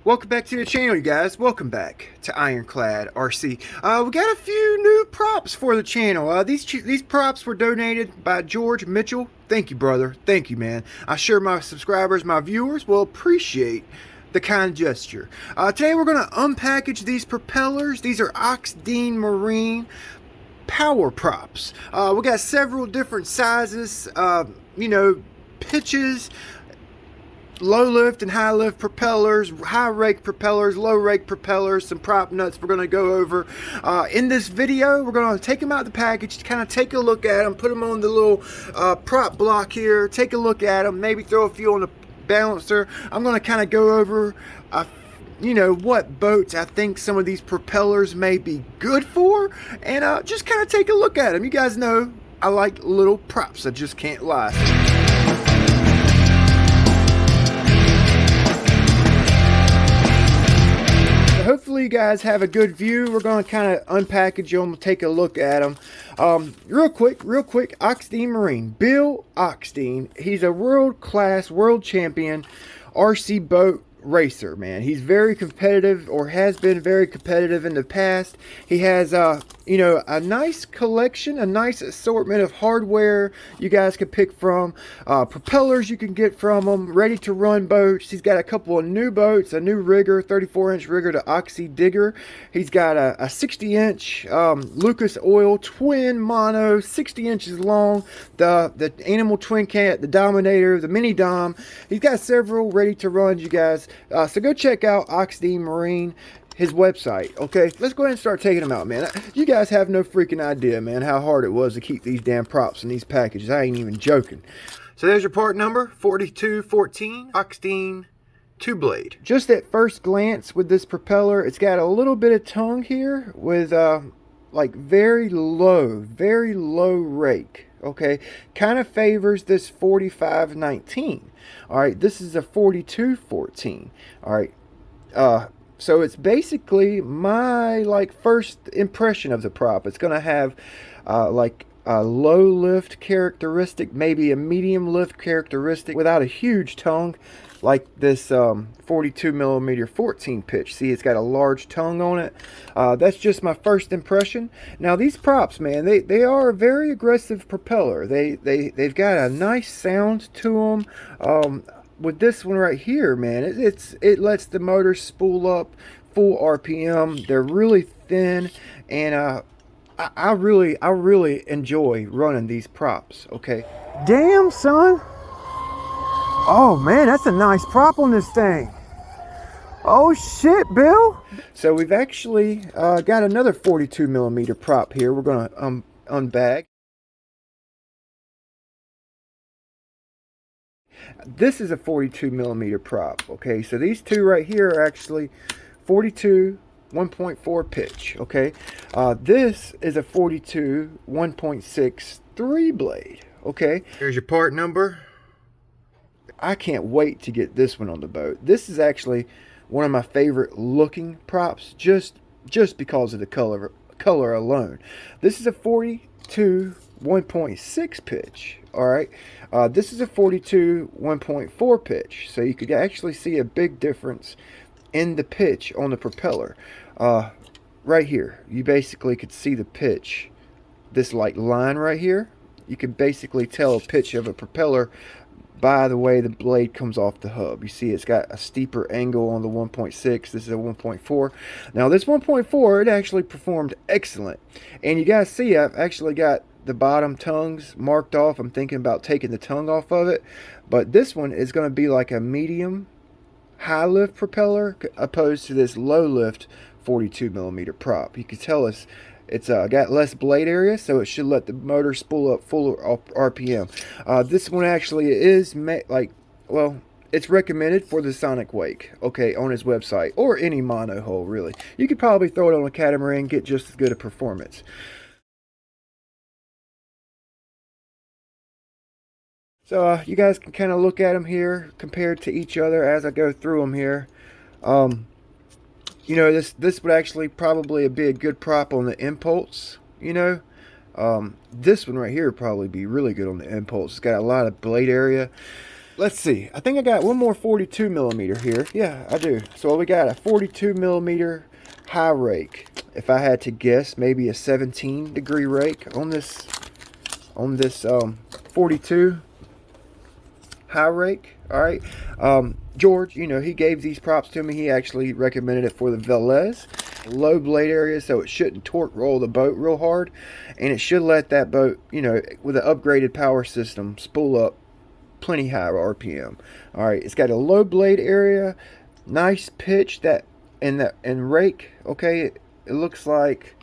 Welcome back to the channel, you guys. Welcome back to Ironclad RC. We got a few new props for the channel. These props were donated by George Mitchell. Thank you, brother. Thank you, man. I'm sure my subscribers, my viewers will appreciate the kind gesture. Today we're going to unpackage these propellers. These are Oxidean Marine power props. We got several different sizes, pitches, low lift and high lift propellers, high rake propellers, low rake propellers, some prop nuts we're going to go over. In this video, we're going to take them out of the package, to kind of take a look at them, put them on the little prop block here, take a look at them, maybe throw a few on the balancer. I'm going to kind of go over what boats I think some of these propellers may be good for, and just kind of take a look at them. You guys know I like little props, I just can't lie. Hopefully you guys have a good view. We're going to kind of unpackage them, take a look at them. Real quick, Oxidean Marine. Bill Oxidean, he's a world-class, world champion RC boat racer, man. He's very competitive, or has been very competitive in the past. He has a nice collection, a nice assortment of hardware you guys can pick from, propellers you can get from him, ready to run boats. He's got a couple of new boats, a new rigger, 34-inch rigger, the Oxy Digger. He's got a 60-inch Lucas Oil twin mono, 60 inches long, the Animal Twin Cat, the Dominator, the Mini Dom. He's got several ready to run, you guys. So go check out Oxidean Marine, his website. Okay, let's go ahead and start taking them out, man. You guys have no freaking idea, man, how hard it was to keep these damn props in these packages. I ain't even joking. So there's your part number, 4214 Oxidean 2-blade. Just at first glance with this propeller, it's got a little bit of tongue here with like very low rake. Okay, kind of favors this 4519. All right, this is a 4214. All right, so it's basically my first impression of the prop. It's gonna have like a low lift characteristic, maybe a medium lift characteristic, without a huge tongue like this 42mm 14 pitch. See, it's got a large tongue on it. That's just my first impression. Now these props, man, they are a very aggressive propeller. They've got a nice sound to them. With this one right here, man, it lets the motor spool up full RPM. They're really thin, and I really enjoy running these props. Okay, damn son. Oh man, that's a nice prop on this thing. Oh shit, Bill. So we've actually got another 42mm prop here. We're gonna unbag. This is a 42mm prop. Okay, so these two right here are actually 42 1.4 pitch. Okay, this is a 42 1.6 3-blade. Okay, here's your part number. I can't wait to get this one on the boat. This is actually one of my favorite looking props, just because of the color alone. This is a 42 1.6 pitch. All right, this is a 42 1.4 pitch, so you could actually see a big difference in the pitch on the propeller. Right here, you basically could see the pitch. This line right here, you can basically tell a pitch of a propeller by the way the blade comes off the hub. You see it's got a steeper angle on the 1.6. This is a 1.4. Now this 1.4, it actually performed excellent. And you guys see I've actually got the bottom tongues marked off. I'm thinking about taking the tongue off of it. But this one is going to be like a medium high lift propeller opposed to this low lift 42mm prop. You can tell it's got less blade area, so it should let the motor spool up full RPM. This one actually is it's recommended for the Sonicwake, okay, on his website, or any monohull really. You could probably throw it on a catamaran and get just as good a performance. So you guys can kind of look at them here compared to each other as I go through them here. This would actually probably be a good prop on the Impulse. This one right here would probably be really good on the Impulse. It's got a lot of blade area. let's see. I think I got one more 42 millimeter here. Yeah, I do. So we got a 42 millimeter high rake. If I had to guess, maybe a 17-degree rake on this 42 high rake. All right. George, you know, he gave these props to me. He actually recommended it for the Veles. Low blade area, so it shouldn't torque roll the boat real hard, and it should let that boat, you know, with an upgraded power system, spool up plenty high RPM. All right, it's got a low blade area, nice pitch and rake. Okay, it looks like,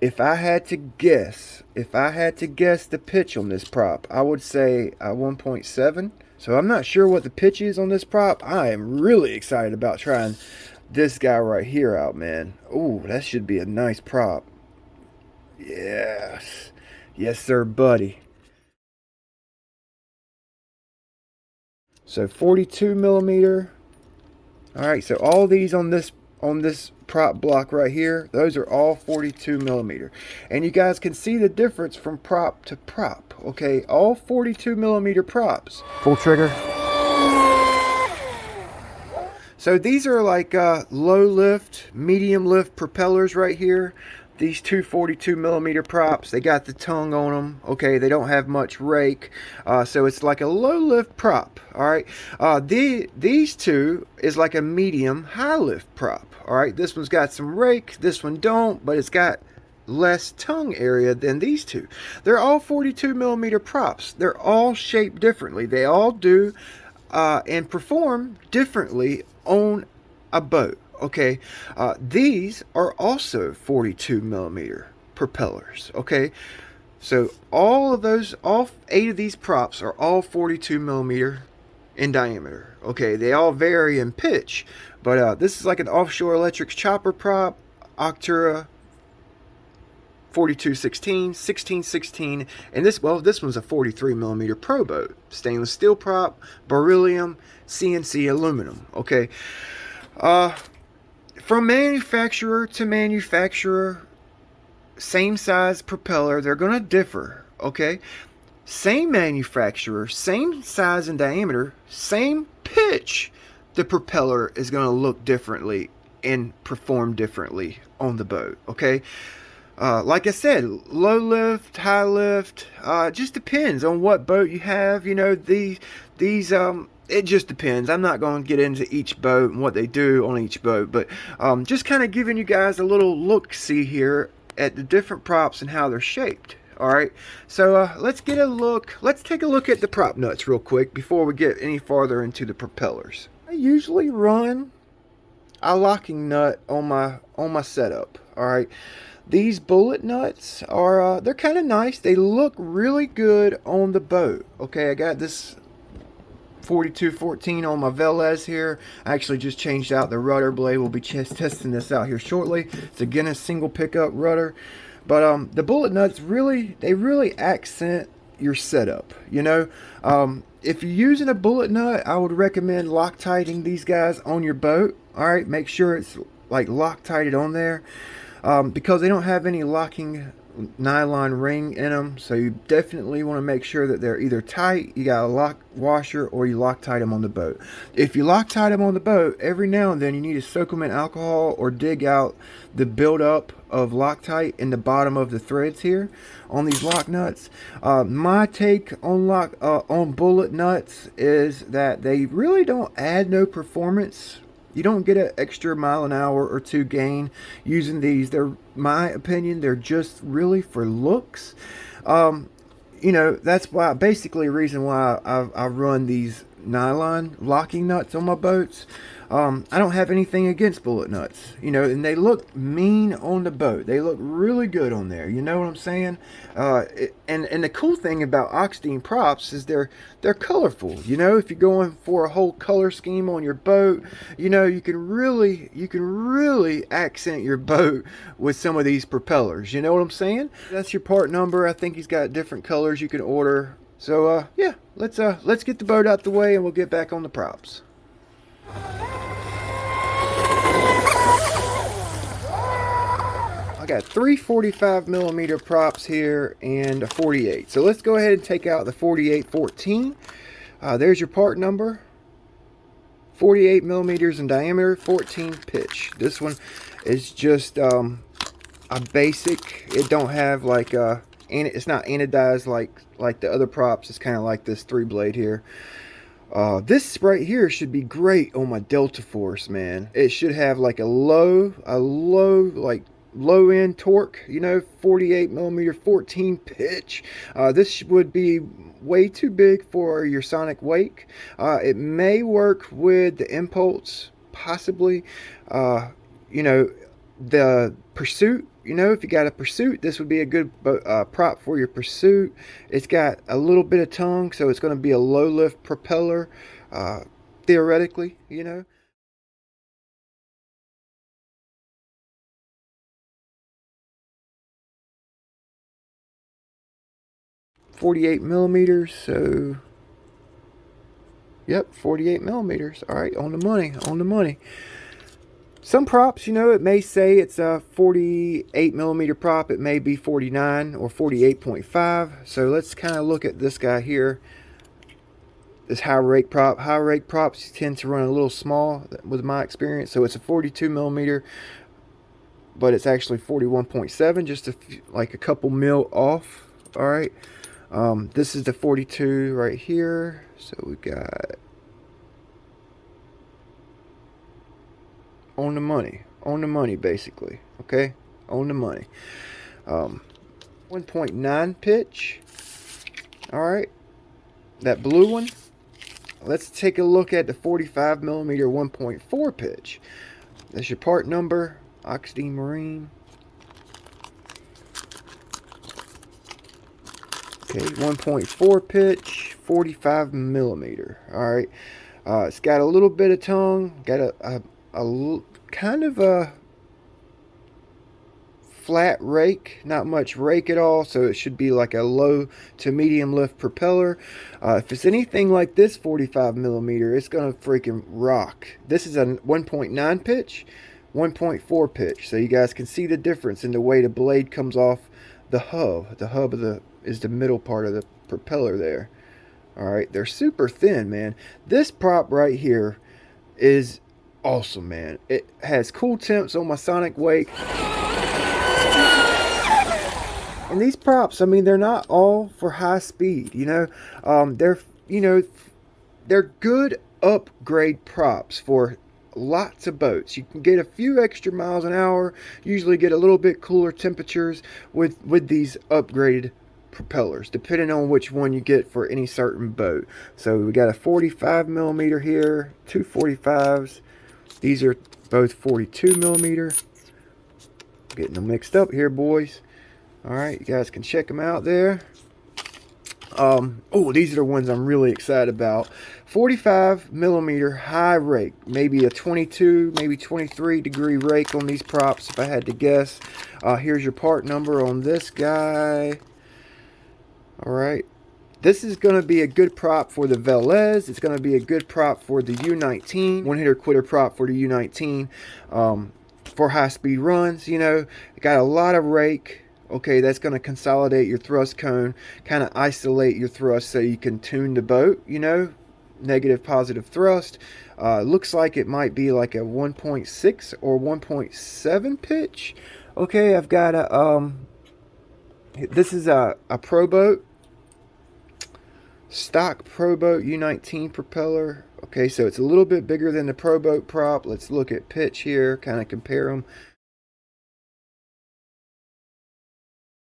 if I had to guess the pitch on this prop, I would say a 1.7. So I'm not sure what the pitch is on this prop. I am really excited about trying this guy right here out, man. Ooh, that should be a nice prop. Yes. Yes, sir, buddy. So 42 millimeter. All right, so all these on this prop block right here, those are all 42 millimeter. And you guys can see the difference from prop to prop. Okay, all 42 millimeter props. Full trigger. So these are like low lift, medium lift propellers right here. These two 42 millimeter props, they got the tongue on them. Okay, they don't have much rake, so it's like a low lift prop. All right, these two is like a medium high lift prop. All right, this one's got some rake, this one don't, but it's got less tongue area than these two. They're all 42 millimeter props. They're all shaped differently. They all do and perform differently on a boat. Okay, these are also 42 millimeter propellers. Okay, so all 8 of these props are all 42 millimeter in diameter. Okay, they all vary in pitch, but this is like an offshore electric chopper prop, Octura 4216, 1616, and this one's a 43 millimeter pro boat, stainless steel prop, beryllium, CNC aluminum. Okay, from manufacturer to manufacturer, same size propeller, they're gonna differ. Okay, same manufacturer, same size and diameter, same pitch, the propeller is gonna look differently and perform differently on the boat. Okay, like I said, low lift, high lift, just depends on what boat you have. You know, these it just depends. I'm not going to get into each boat and what they do on each boat, but just kind of giving you guys a little look-see here at the different props and how they're shaped. All right, so let's take a look at the prop nuts real quick before we get any farther into the propellers. I usually run a locking nut on my setup. All right, these bullet nuts are they're kind of nice. They look really good on the boat. Okay, I got this 4214 on my Veles here. I actually just changed out the rudder blade. We'll be testing this out here shortly. It's again a single pickup rudder, but the bullet nuts really accent your setup. You know, if you're using a bullet nut, I would recommend Loctiting these guys on your boat. All right, make sure it's like Loctited on there, because they don't have any locking nylon ring in them, so you definitely want to make sure that they're either tight, you got a lock washer, or you Loctite them on the boat. If you Loctite them on the boat, every now and then you need to soak them in alcohol or dig out the buildup of Loctite in the bottom of the threads here on these lock nuts. My take on bullet nuts is that they really don't add no performance. You don't get an extra mile an hour or two gain using these. They're, my opinion, they're just really for looks. You know, that's why, basically, a reason why I run these nylon locking nuts on my boats. I don't have anything against bullet nuts, you know, and they look mean on the boat. They look really good on there. You know what I'm saying? And the cool thing about Oxidean props is they're colorful. You know, if you're going for a whole color scheme on your boat, you know, you can really accent your boat with some of these propellers. You know what I'm saying? That's your part number. I think he's got different colors you can order. So yeah, let's get the boat out the way and we'll get back on the props. I got 3 45 millimeter props here and a 48. So let's go ahead and take out the 48-14. There's your part number. 48 millimeters in diameter, 14 pitch. This one is just a basic. It don't have like it's not anodized like the other props. It's kind of like this 3-blade here. This right here should be great on my Delta Force, man. It should have like a low end torque, you know, 48 millimeter, 14 pitch. This would be way too big for your Sonicwake. It may work with the Impulse, possibly. You know, the Pursuit, you know, if you got a Pursuit, this would be a good prop for your Pursuit. It's got a little bit of tongue, so it's going to be a low lift propeller, theoretically, you know. .48 millimeters, so yep, 48 millimeters. All right, on the money, on the money. Some props, you know, it may say it's a 48 millimeter prop. It may be 49 or 48.5. So let's kind of look at this guy here. This high rake prop. High rake props tend to run a little small with my experience. So it's a 42 millimeter, but it's actually 41.7, just like a couple mil off. All right. This is the 42 right here. So we got on the money basically. Okay, on the money. 1.9 pitch. All right, that blue one. Let's take a look at the 45 millimeter 1.4 pitch. That's your part number, Oxidean Marine. Okay, 1.4 pitch, 45 millimeter. All right, it's got a little bit of tongue, got a kind of a flat rake, not much rake at all, so it should be like a low to medium lift propeller. If it's anything like this 45 millimeter, it's gonna freaking rock. This is a 1.9 pitch, 1.4 pitch, so you guys can see the difference in the way the blade comes off the hub. The hub is the middle part of the propeller there. All right, they're super thin, man. This prop right here is awesome, man. It has cool temps on my Sonicwake. And these props, I mean, they're not all for high speed, you know. They're good upgrade props for lots of boats. You can get a few extra miles an hour, usually get a little bit cooler temperatures with these upgraded propellers, depending on which one you get for any certain boat. So we got a 45 millimeter here, two 45s. These are both 42 millimeter. Getting them mixed up here, boys. All right, you guys can check them out there. Oh, these are the ones I'm really excited about. 45 millimeter high rake, maybe a 22, maybe 23 degree rake on these props, if I had to guess. Here's your part number on this guy. All right, this is going to be a good prop for the Veles. It's going to be a good prop for the U19, one hitter quitter prop for the U19, for high speed runs. You know, it got a lot of rake. Okay, that's going to consolidate your thrust cone, kind of isolate your thrust so you can tune the boat, you know, negative, positive thrust. Looks like it might be like a 1.6 or 1.7 pitch. Okay, I've got a, this is a Pro Boat, stock Pro Boat U19 propeller. Okay, so it's a little bit bigger than the Pro Boat prop. Let's look at pitch here, kind of compare them.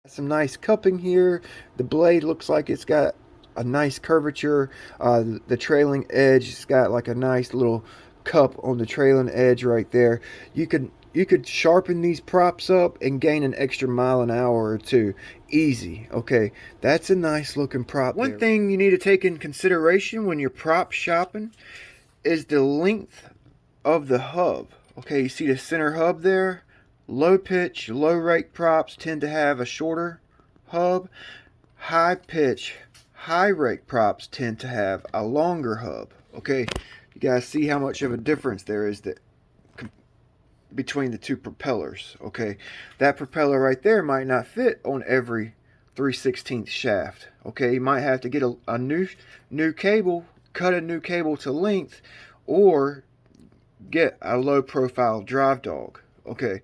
Some nice cupping here. The blade looks like it's got a nice curvature. The trailing edge has got like a nice little cup on the trailing edge right there. You could sharpen these props up and gain an extra mile an hour or two easy. Okay, that's a nice looking prop. One thing you need to take in consideration when you're prop shopping is the length of the hub. Okay, you see the center hub there? Low pitch, low rake props tend to have a shorter hub. High pitch, high rake props tend to have a longer hub. Okay, you guys see how much of a difference there is between the two propellers. Okay, that propeller right there might not fit on every 3/16 shaft. Okay, you might have to get a new cable cut a new cable to length, or get a low profile drive dog. Okay.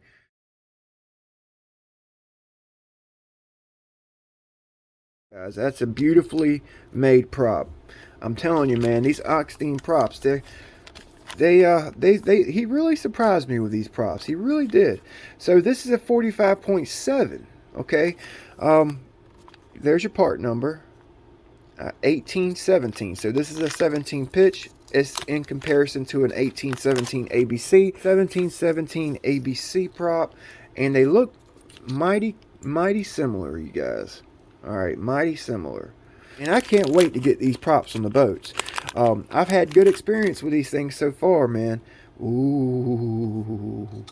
Guys, that's a beautifully made prop. I'm telling you, man, these Oxidean props, he really surprised me with these props. He really did. So this is a 45.7. Okay. There's your part number. 1817. So this is a 17 pitch. It's in comparison to an 1817 ABC. 1717 ABC prop, and they look mighty similar, you guys. All right, mighty similar. And I can't wait to get these props on the boats. I've had good experience with these things so far, man. Ooh,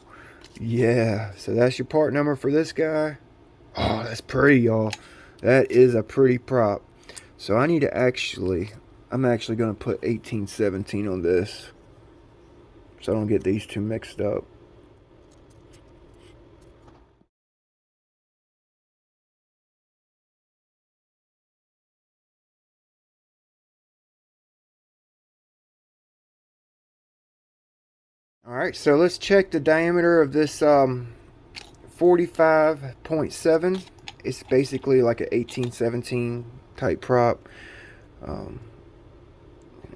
yeah. So that's your part number for this guy. Oh, that's pretty, y'all. That is a pretty prop. So I need to I'm actually going to put 1817 on this, so I don't get these two mixed up. Alright, so let's check the diameter of this 45.7. It's basically like an 1817 type prop.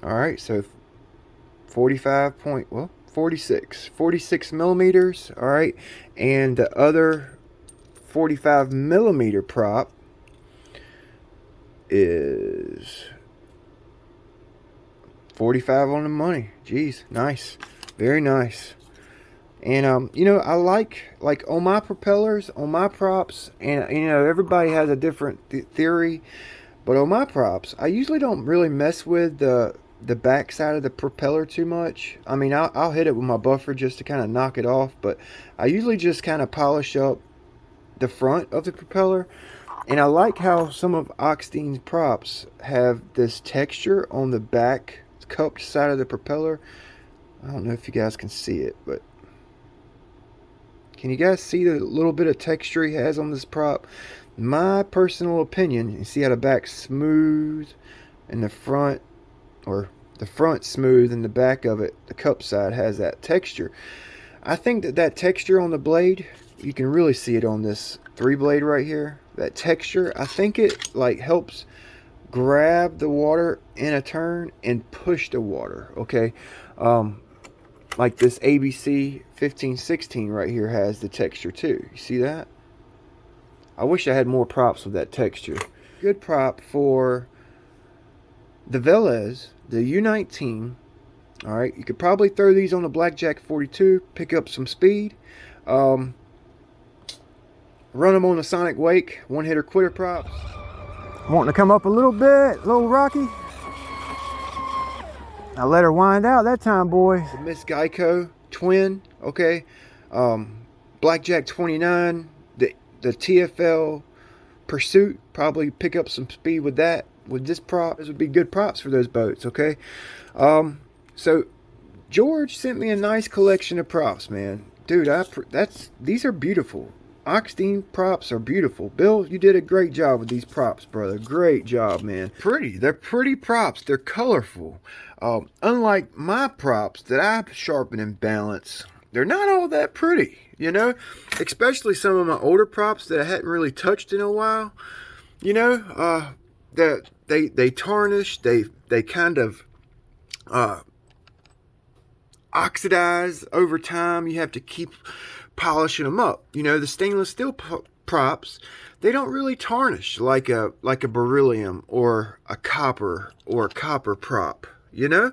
Alright, so 46 millimeters. Alright, and the other 45 millimeter prop is 45 on the money. Jeez, nice. Very nice. And you know, I like on my propellers, on my props, and you know, everybody has a different theory, but on my props, I usually don't really mess with the back side of the propeller too much. I mean, I'll hit it with my buffer just to kind of knock it off, but I usually just kind of polish up the front of the propeller. And I like how some of Oxidean's props have this texture on the back cupped side of the propeller. I don't know if you guys can see it, but can you guys see the little bit of texture he has on this prop? My personal opinion, you see how the back's smooth and the front, or the front smooth and the back of it, the cup side, has that texture. I think that texture on the blade, you can really see it on this 3-blade right here. That texture, I think it like helps grab the water in a turn and push the water. Okay. Like this ABC 1516 right here has the texture too. You see that? I wish I had more props with that texture. Good prop for the Veles, the U19. Alright, you could probably throw these on the Blackjack 42, pick up some speed. Run them on the Sonicwake, one-hitter quitter props. Wanting to come up a little bit, little rocky. I let her wind out that time, boy. Miss Geico twin, okay. Blackjack 29, the TFL Pursuit, probably pick up some speed with that. With this prop, those would be good props for those boats, okay. So George sent me a nice collection of props, man. Dude, these are beautiful. Oxidean props are beautiful. Bill, you did a great job with these props, brother. Great job, man. They're pretty props. They're colorful. Unlike my props that I sharpen and balance, they're not all that pretty, you know. Especially some of my older props that I hadn't really touched in a while. You know, they tarnish. They kind of oxidize over time. You have to keep polishing them up. You know, the stainless steel props, they don't really tarnish like a beryllium or a copper prop. You know,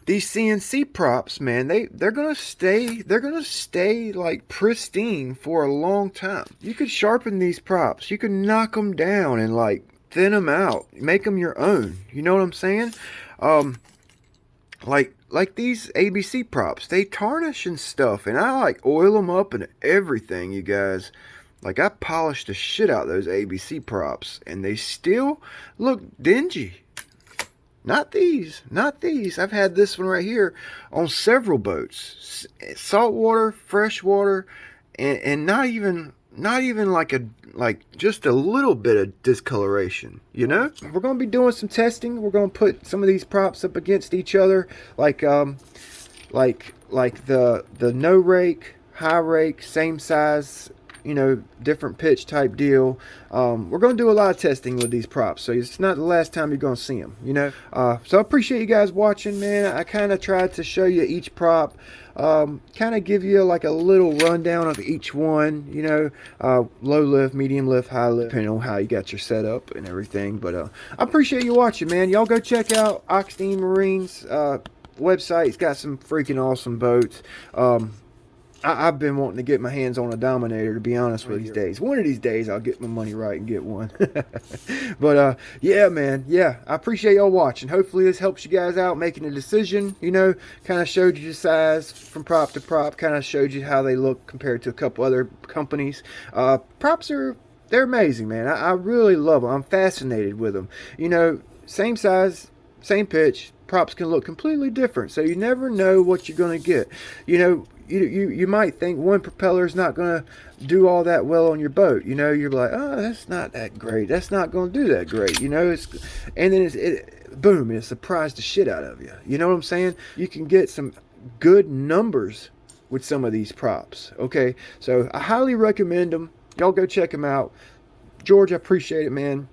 these CNC props, man, they're gonna stay like pristine for a long time. You could sharpen these props, you could knock them down and like thin them out, make them your own. You know what I'm saying? Like these ABC props, they tarnish and stuff, and I like oil them up and everything, you guys. Like, I polished the shit out of those ABC props, and they still look dingy. Not these. I've had this one right here on several boats. Saltwater, freshwater, and not even not even like just a little bit of discoloration, you know. We're going to be doing some testing. We're going to put some of these props up against each other, like the no rake, high rake, same size, you know, different pitch type deal. We're going to do a lot of testing with these props, so it's not the last time you're going to see them, you know. So I appreciate you guys watching, man. I kind of tried to show you each prop, kind of give you like a little rundown of each one, you know, low lift, medium lift, high lift, depending on how you got your setup and everything. But I appreciate you watching, man. Y'all go check out Oxidean Marine's website. It's got some freaking awesome boats. I've been wanting to get my hands on a Dominator, to be honest with you. These days. One of these days I'll get my money right and get one. But yeah, man, yeah, I appreciate y'all watching. Hopefully this helps you guys out making a decision, you know. Kind of showed you the size from prop to prop, kind of showed you how they look compared to a couple other companies. Props they're amazing, man. I really love them. I'm fascinated with them. You know, same size, same pitch, props can look completely different, so you never know what you're going to get. You know, you might think one propeller is not going to do all that well on your boat. You know, you're like, oh, that's not that great. That's not going to do that great. You know, and then boom, it surprised the shit out of you. You know what I'm saying? You can get some good numbers with some of these props. Okay, so I highly recommend them. Y'all go check them out. George, I appreciate it, man.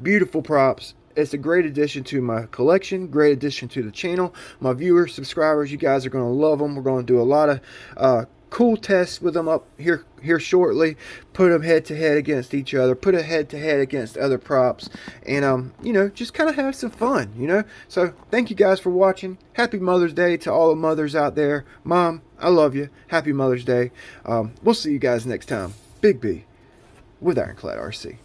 Beautiful props. It's a great addition to my collection, great addition to the channel. My viewers, subscribers, you guys are going to love them. We're going to do a lot of cool tests with them up here shortly. Put them head to head against each other. Put a head to head against other props, and you know, just kind of have some fun. You know. So thank you guys for watching. Happy Mother's Day to all the mothers out there. Mom, I love you. Happy Mother's Day. We'll see you guys next time. Big B with Ironclad RC.